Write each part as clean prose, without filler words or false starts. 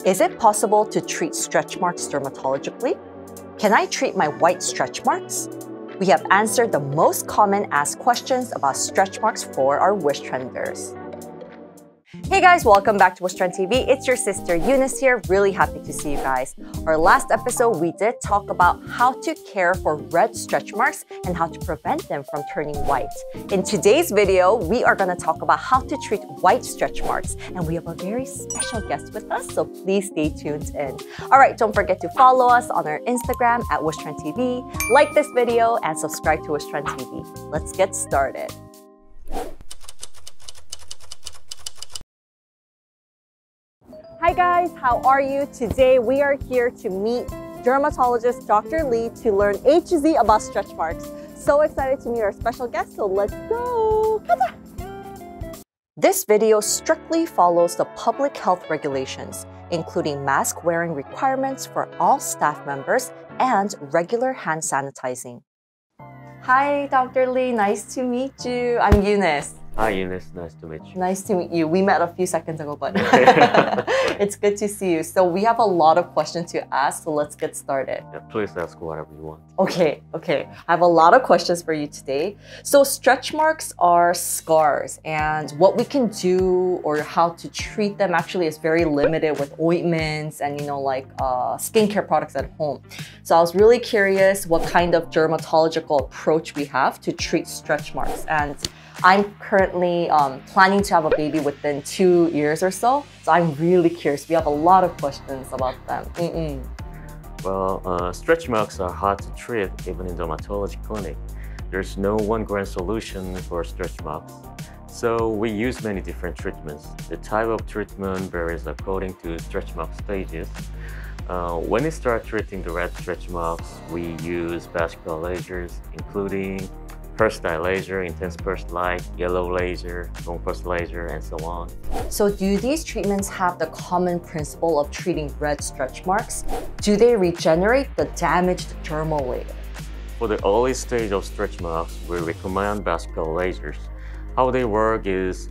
Is it possible to treat stretch marks dermatologically? Can I treat my white stretch marks? We have answered the most common asked questions about stretch marks for our Wish Trenders. Hey guys, welcome back to Wish Trend TV. It's your sister Eunice here. Really happy to see you guys. Our last episode, we did talk about how to care for red stretch marks and how to prevent them from turning white. In today's video, we are going to talk about how to treat white stretch marks. And we have a very special guest with us, so please stay tuned in. All right, don't forget to follow us on our Instagram at Wish Trend TV, like this video, and subscribe to Wish Trend TV. Let's get started. Hi guys, how are you? Today we are here to meet dermatologist Dr. Lee to learn A to Z about stretch marks. So excited to meet our special guest, so let's go! This video strictly follows the public health regulations, including mask wearing requirements for all staff members and regular hand sanitizing. Hi Dr. Lee, nice to meet you. I'm Eunice. Hi Eunice, nice to meet you. Nice to meet you. We met a few seconds ago, but it's good to see you. So we have a lot of questions to ask, so let's get started. Yeah, please ask whatever you want. Okay. I have a lot of questions for you today. So stretch marks are scars, and what we can do or how to treat them actually is very limited with ointments and skincare products at home. So I was really curious what kind of dermatological approach we have to treat stretch marks. And I'm currently planning to have a baby within 2 years or so I'm really curious. We have a lot of questions about them. Well, stretch marks are hard to treat even in dermatology clinic. There's no one grand solution for stretch marks. So we use many different treatments. The type of treatment varies according to stretch mark stages. When we start treating the red stretch marks, we use vascular lasers, including Pulsed dye laser, intense pulsed light, yellow laser, long pulse laser, and so on. So do these treatments have the common principle of treating red stretch marks? Do they regenerate the damaged dermal layer? For the early stage of stretch marks, we recommend vascular lasers. How they work is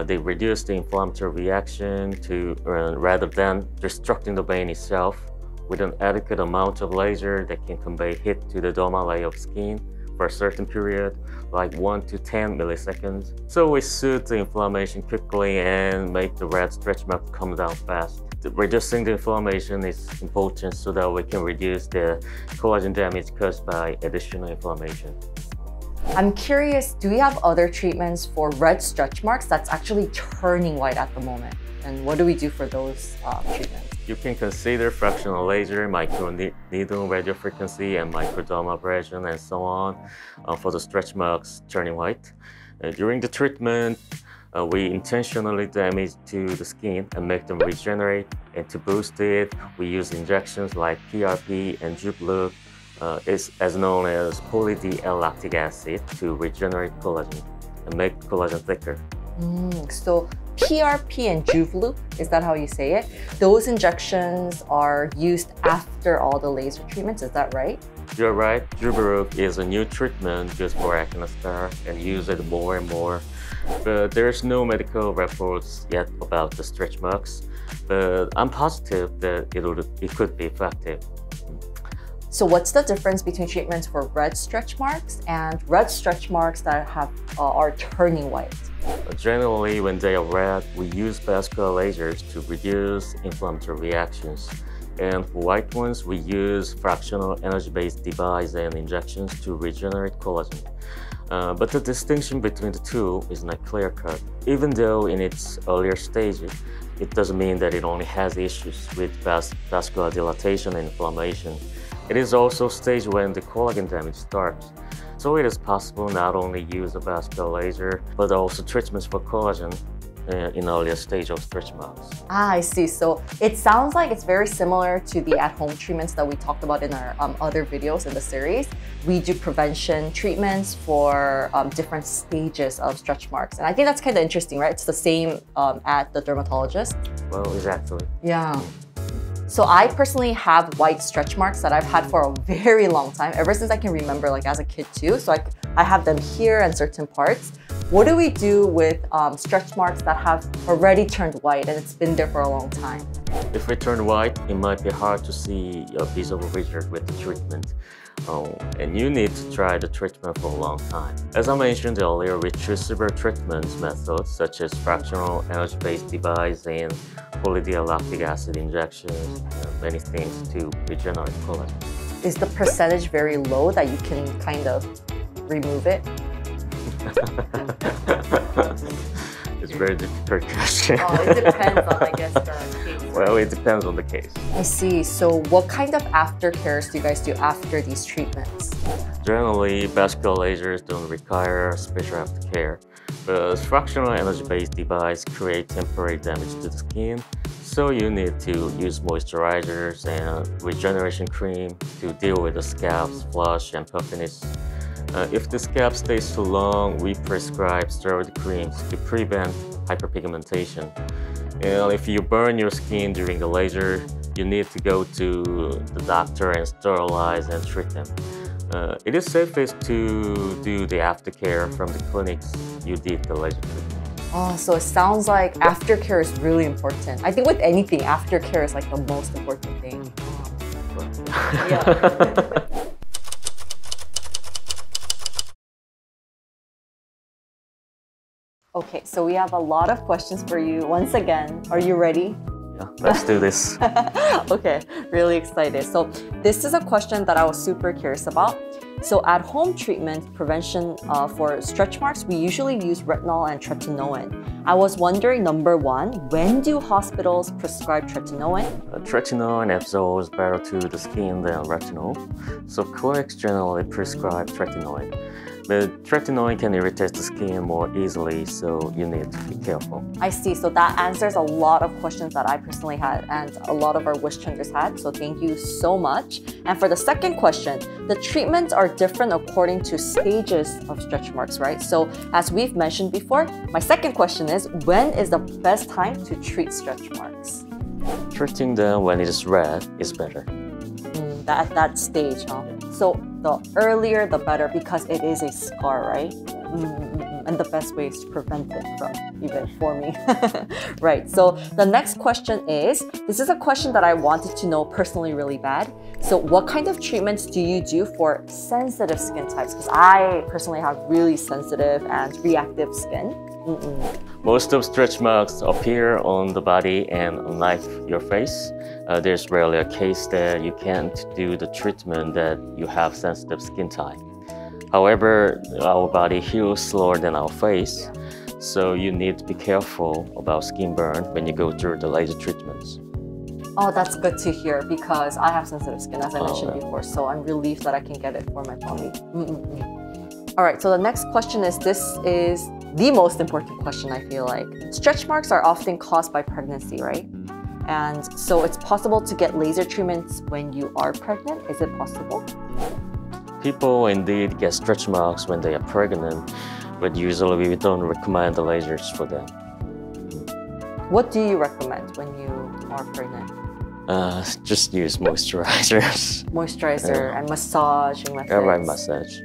they reduce the inflammatory reaction rather than destructing the vein itself with an adequate amount of laser that can convey heat to the dermal layer of skin for a certain period, like 1 to 10 milliseconds. So we soothe the inflammation quickly and make the red stretch mark come down fast. Reducing the inflammation is important so that we can reduce the collagen damage caused by additional inflammation. I'm curious, do you have other treatments for red stretch marks that's actually turning white at the moment? And what do we do for those treatments? You can consider fractional laser, microneedle radiofrequency, and microdermabrasion, and so on for the stretch marks turning white. During the treatment, we intentionally damage to the skin and make them regenerate. And to boost it, we use injections like PRP and Jublook, as known as poly-D-L-lactic acid, to regenerate collagen and make collagen thicker. So PRP and Jublook, is that how you say it? Those injections are used after all the laser treatments, is that right? You're right. Jublook is a new treatment used for acne scars and used it more and more. But there's no medical reports yet about the stretch marks. But I'm positive that it could be effective. So what's the difference between treatments for red stretch marks and red stretch marks that are turning white? Generally, when they are red, we use vascular lasers to reduce inflammatory reactions. And for white ones, we use fractional energy-based device and injections to regenerate collagen. But the distinction between the two is not clear-cut. Even though in its earlier stages, it doesn't mean that it only has issues with vascular dilatation and inflammation. It is also a stage when the collagen damage starts. So it is possible not only use a vascular laser, but also treatments for collagen in earlier stage of stretch marks. I see. So it sounds like it's very similar to the at-home treatments that we talked about in our other videos in the series. We do prevention treatments for different stages of stretch marks. And I think that's kind of interesting, right? It's the same at the dermatologist. Well, exactly. Yeah. So I personally have white stretch marks that I've had for a very long time, ever since I can remember, like as a kid too. So I have them here and certain parts. What do we do with stretch marks that have already turned white and it's been there for a long time? If it turned white, it might be hard to see a visible result with the treatment. And you need to try the treatment for a long time. As I mentioned earlier, we choose several treatment methods such as fractional energy-based device and polydilactic acid injections, many things to regenerate collagen. Is the percentage very low that you can kind of remove it? It's a very difficult question. It depends on, I guess, the case. Well, it depends on the case. I see. So what kind of aftercares do you guys do after these treatments? Generally, vascular lasers don't require special aftercare, but fractional energy-based devices create temporary damage to the skin, so you need to use moisturizers and regeneration cream to deal with the scalp's flush and puffiness. If the scalp stays too long, we prescribe steroid creams to prevent hyperpigmentation. And if you burn your skin during the laser, you need to go to the doctor and sterilize and treat them. It is safest to do the aftercare from the clinics you did the laser treatment. So it sounds like aftercare is really important. I think with anything, aftercare is like the most important thing. Yeah. Okay, so we have a lot of questions for you. Once again, are you ready? Yeah, let's do this. Okay, really excited. So this is a question that I was super curious about. So at home treatment prevention for stretch marks, we usually use retinol and tretinoin. I was wondering, number one, when do hospitals prescribe tretinoin? Tretinoin absorbs better to the skin than retinol, so clinics generally prescribe tretinoin. But tretinoin can irritate the skin more easily, so you need to be careful. I see. So that answers a lot of questions that I personally had and a lot of our wish trenders had. So thank you so much. And for the second question, the treatments are different according to stages of stretch marks, right? So as we've mentioned before, my second question is, when is the best time to treat stretch marks? Treating them when it is red is better. At that stage, huh? So the earlier the better because it is a scar, right? And the best way is to prevent it from even forming. Right, so the next question is, this is a question that I wanted to know personally really bad. So what kind of treatments do you do for sensitive skin types? Because I personally have really sensitive and reactive skin. Most of stretch marks appear on the body and unlike your face. There's rarely a case that you can't do the treatment that you have sensitive skin type. However, our body heals slower than our face, so you need to be careful about skin burn when you go through the laser treatments. Oh, that's good to hear because I have sensitive skin, as I mentioned before, so I'm relieved that I can get it for my body. All right, so the next question is, this is the most important question, I feel like. Stretch marks are often caused by pregnancy, right? And so it's possible to get laser treatments when you are pregnant. Is it possible? People indeed get stretch marks when they are pregnant, but usually we don't recommend the lasers for them. What do you recommend when you are pregnant? Just use moisturizers. Moisturizer and massaging methods. Right, massage.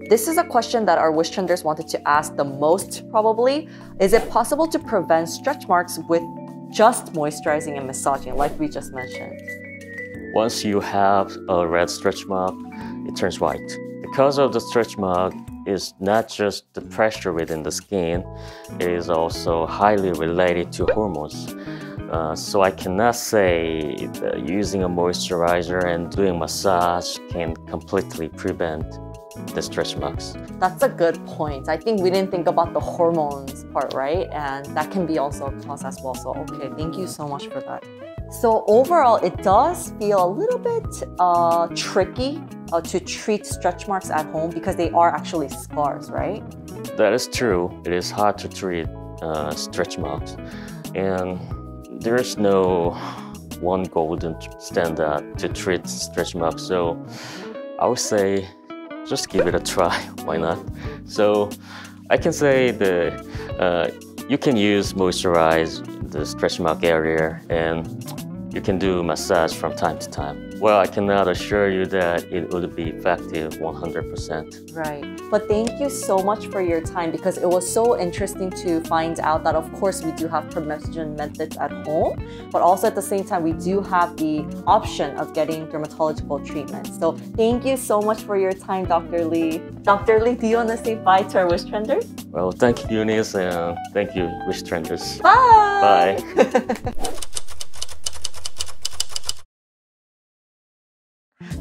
This is a question that our wish trenders wanted to ask the most, probably. Is it possible to prevent stretch marks with just moisturizing and massaging, like we just mentioned? Once you have a red stretch mark, it turns white. The cause of the stretch mark is not just the pressure within the skin, it is also highly related to hormones. So I cannot say that using a moisturizer and doing massage can completely prevent the stretch marks. That's a good point. I think we didn't think about the hormones part, right? And that can be also a cause as well. So, okay, thank you so much for that. So overall, it does feel a little bit tricky to treat stretch marks at home because they are actually scars, right? That is true. It is hard to treat stretch marks. And there is no one golden standard to treat stretch marks. So I would say just give it a try. Why not? So I can say that you can moisturize the stretch mark area, and you can do massage from time to time. Well, I cannot assure you that it would be effective 100%. Right. But thank you so much for your time, because it was so interesting to find out that, of course, we do have prevention methods at home, but also at the same time, we do have the option of getting dermatological treatment. So thank you so much for your time, Dr. Lee. Dr. Lee, do you want to say bye to our wish trenders? Well, thank you, Eunice, and thank you, wish trenders. Bye! Bye!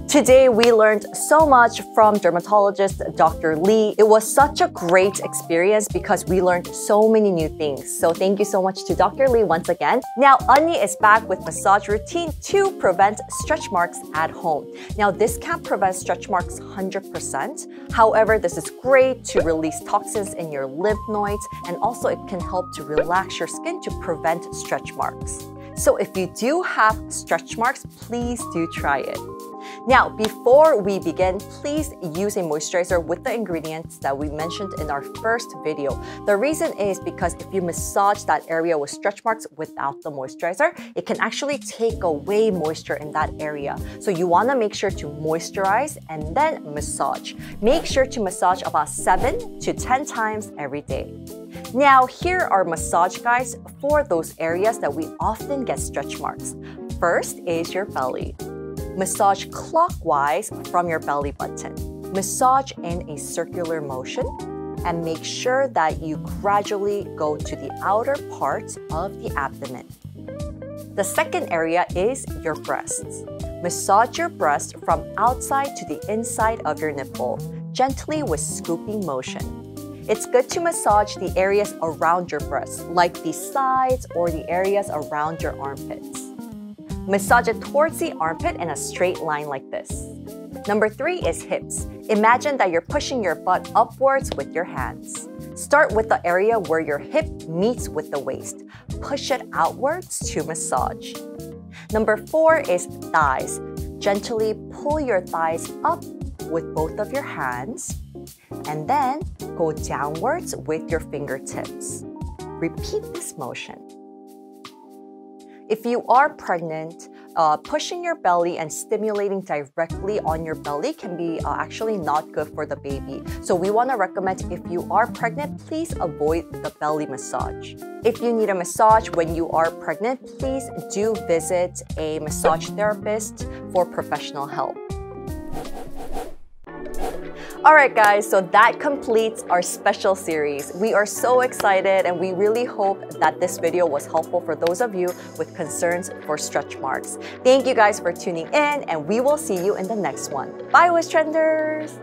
Today, we learned so much from dermatologist Dr. Lee. It was such a great experience because we learned so many new things. So thank you so much to Dr. Lee once again. Now, Anya is back with massage routine to prevent stretch marks at home. Now, this can't prevent stretch marks 100%. However, this is great to release toxins in your lymph nodes, and also it can help to relax your skin to prevent stretch marks. So if you do have stretch marks, please do try it. Now, before we begin, please use a moisturizer with the ingredients that we mentioned in our first video. The reason is because if you massage that area with stretch marks without the moisturizer, it can actually take away moisture in that area. So you want to make sure to moisturize and then massage. Make sure to massage about 7 to 10 times every day. Now, here are massage guides for those areas that we often get stretch marks. First is your belly. Massage clockwise from your belly button. Massage in a circular motion and make sure that you gradually go to the outer parts of the abdomen. The second area is your breasts. Massage your breast from outside to the inside of your nipple, gently with scooping motion. It's good to massage the areas around your breasts, like the sides or the areas around your armpits. Massage it towards the armpit in a straight line like this. Number 3 is hips. Imagine that you're pushing your butt upwards with your hands. Start with the area where your hip meets with the waist. Push it outwards to massage. Number 4 is thighs. Gently pull your thighs up with both of your hands, and then go downwards with your fingertips. Repeat this motion. If you are pregnant, pushing your belly and stimulating directly on your belly can be actually not good for the baby. So we want to recommend, if you are pregnant, please avoid the belly massage. If you need a massage when you are pregnant, please do visit a massage therapist for professional help. Alright guys, so that completes our special series. We are so excited and we really hope that this video was helpful for those of you with concerns for stretch marks. Thank you guys for tuning in, and we will see you in the next one. Bye, Wish Trenders!